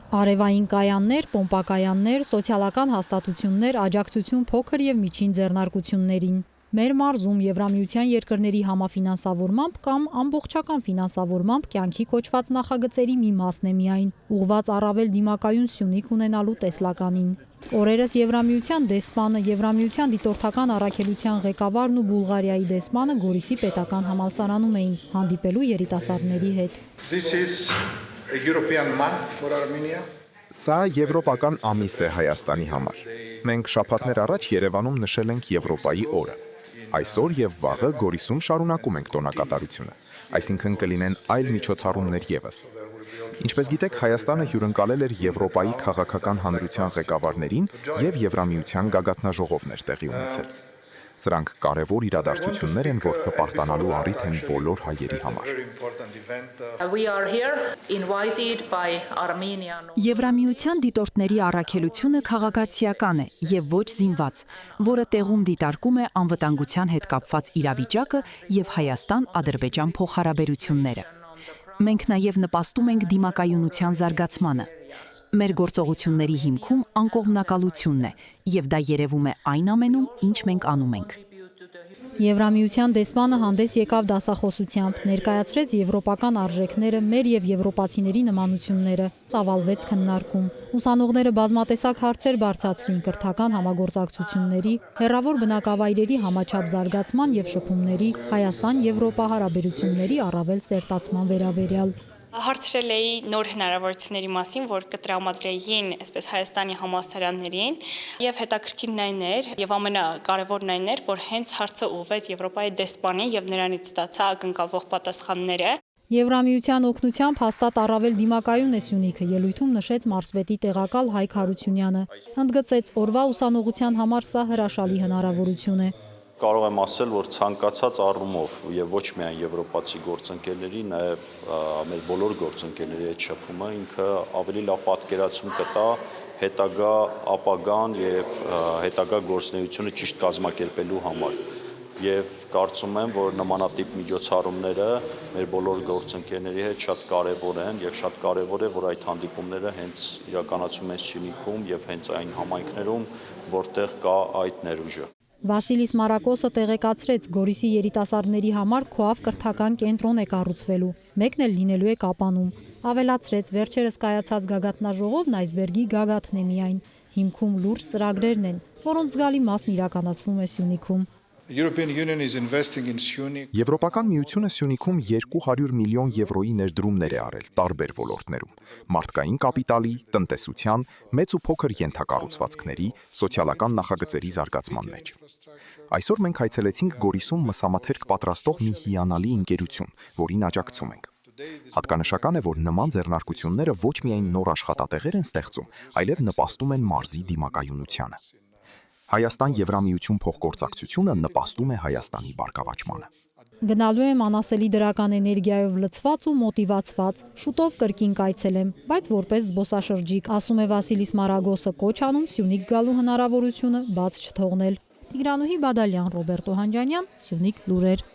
Արևային կայաններ, պոմպակայաններ, սոցիալական հաստատություններ, աջակցություն փոքր և միջին ձեռնարկություններին։ Մեր մարզում Եվրամիության երկրների համաֆինանսավորմամբ կամ ամբողջական ֆինանսավորմամբ կյանքի կոչված նախագծերի մի մասն է միայն, ուղղված առավել դիմակայուն Սյունիք ունենալու տեսլականին։ Օրերս Եվրամիության դեսպանը, Եվրամիության դիտորդական առաքելության ղեկավարն ու Բուլղարիայի դեսպանը Գորիսի պետական համալսարանում էին հանդիպելու երիտասարդների հետ։ Սա եվրոպական ամիս է Հայաստանի համար։ Մենք շաբաթներ առաջ Երևանում նշել ենք Եվրոպայի օրը։ Այսօր եւ վաղը Գորիսում շարունակում ենք տոնակատարությունը, այսինքն կլինեն այլ միջոցառումներ ևս։ Ինչպես գիտեք, Հայաստանը հյուրընկալել էր Եվրոպայի քաղաքական հանրության ղեկավարներին եւ Եվրամիության գագաթնաժողովներ տեղի ունեցել։ Սրանք կարևոր իրադարձություններ են, որ հպարտանալու առիթ են բոլոր հայերի համար։ Եվրամիության դիտորդների առաքելությունը քաղաքացիական է եւ ոչ զինված, որը տեղում դիտարկում է անվտանգության հետ կապված իրավիճակը եւ Հայաստան-Ադրբեջան փոխհարաբերությունները։ Մենք նաեւ նպաստում ենք դիմակայունության զարգացմանը։ Մեր գործողությունների հիմքում անկողմնակալությունն է, եւ դա երևում է այն ամենում, ինչ մենք անում ենք։ Եվրամիության դեսպանը հանդես եկավ դասախոսությամբ, ներկայացրեց եվրոպական արժեքները, մեր եւ եվրոպացիների նմանությունները, ծավալվեց քննարկում։ Ուսանողները բազմատեսակ հարցեր բարձրացրին կրթական համագործակցությունների, հեռավոր բնակավայրերի համաչափ զարգացման եւ շփումների, Հայաստան-Եվրոպա հարաբերությունների առավել սերտացման վերաբերյալ։ Հարցրել էի նոր հնարավորությունների մասին, որ կտրամադրեին այսպես Հայաստանի համալսարաններին, եւ հետաքրքիրն այն էր, եւ ամենակարևորն այն էր, որ հենց հարցը ուղղվեց Եվրոպայի դեսպանին եւ նրանից ստացա ակնկալվող պատասխանները։ Եվրամիության օգնությամբ հաստատ առավել դիմակայուն է Սյունիքը, ելույթում նշեց մարզպետի տեղակալ Հայկ Հարությունյանը։ Ընդգծեց, օրվա ուսանողության համար սա հրաշալի հնարավորություն է։ Կարող եմ ասել, որ ցանկացած առումով եւ ոչ միայն եվրոպացի գործընկերների, նաեւ մեր բոլոր գործընկերների հետ շփումը ինքը ավելի լավ պատկերացում կտա հետագա ապագան եւ հետագա գործունեությունը ճիշտ կազմակերպելու համար։ Եվ կարծում եմ, որ նմանատիպ միջոցառումները մեր բոլոր գործընկերների հետ շատ կարևոր են եւ շատ կարևոր է, որ այդ հանդիպումները հենց իրականացում են Սյունիքում եւ հենց այն համայնքներում, որտեղ կա այդ ներուժը։ Վասիլիս Մարակոսը տեղեկացրեց, Գորիսի երիտասարդների համար քոավ կրթական կենտրոն է կառուցվելու, մեկն էլ լինելու է Կապանում։ Ավելացրեց, վերջերս կայացած գագաթնաժողովն այսբերգի գագաթն է միայն, հիմքում լուրջ ծրագրերն են, որոնց զգալի մասն իրականացվում է Սյունիքում։ Եվրոպական միությունը Սյունիքում 200 միլիոն եվրոյի ներդրումներ է արել տարբեր ոլորտներում՝ մարդկային կապիտալի, տնտեսության, մեծ ու փոքր ենթակառուցվածքների, սոցիալական նախագծերի զարգացման մեջ։ Այսօր մենք այցելեցինք Գորիսում մսամաթերք պատրաստող մի հիանալի ընկերություն, որին աջակցում ենք։ Հատկանշական է, որ նման ձեռնարկությունները ոչ միայն նոր աշխատատեղեր են ստեղծում, այլև նպաստում են մարզի դիմակայունությանը։ Հայաստան-Եվրամիություն փոխգործակցությունը նպաստում է Հայաստանի բարգավաճմանը։ Գնալու եմ անասելի դրական էներգիայով լցված ու մոտիվացված, շուտով կրկին կայցելեմ, բայց որպես զբոսաշրջիկ, ասում է Վասիլիս Մարագոսը, կոչ անում Սյունիք գալու հնարավորությունը բաց չթողնել։ Տիգրանուհի Բադալյան, Ռոբերտ Օհանջանյան, Սյունիք լուրեր։